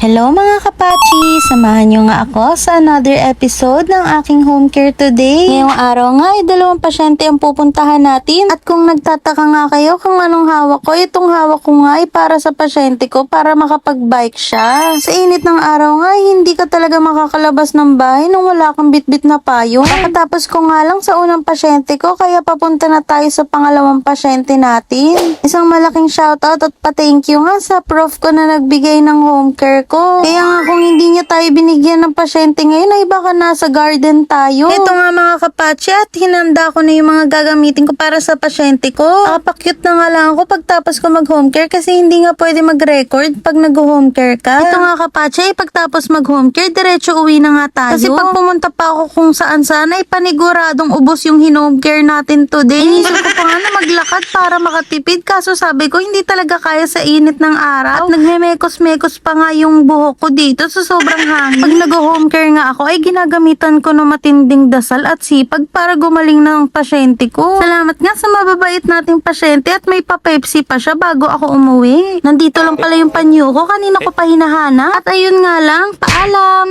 Hello mga kapachi! Samahan nyo nga ako sa another episode ng aking home care today. Ngayong araw nga ay 2 pasyente ang pupuntahan natin. At kung nagtataka nga kayo kung anong hawak ko, itong hawak ko nga ay para sa pasyente ko para makapag-bike siya. Sa init ng araw nga ay hindi ka talaga makakalabas ng bahay nung wala kang bitbit na payong. Kakatapos ko nga lang sa unang pasyente ko kaya papunta na tayo sa pangalawang pasyente natin. Isang malaking shoutout at pa-thank you nga sa prof ko na nagbigay ng home care ko. Kaya nga kung hindi niya tayo binigyan ng pasyente ngayon ay baka nasa garden tayo. Ito nga mga kapachi at hinanda ko na yung mga gagamitin ko para sa pasyente ko. Pakyut na nga lang ako pagtapos ko mag-home care kasi hindi nga pwede mag-record pag nag-home care ka. Ito nga kapachi, pagtapos mag-home care, diretso uwi na nga tayo. Kasi pag pumunta pa ako kung saan-saan ay paniguradong ubos yung home care natin today. Inisip ko pa nga na maglakad para makatipid kaso sabi ko hindi talaga kaya sa init ng araw. At nagmemekos-mekos pa nga yung buhok ko dito sa sobrang hangin. Pag nag-home care nga ako ay ginagamitan ko ng matinding dasal at sipag para gumaling ng pasyente ko. Salamat nga sa mababait nating pasyente at may pa-Pepsi pa siya bago ako umuwi. Nandito lang pala yung panyo ko, kanina ko pa hinahanap. At ayun nga lang, paalam!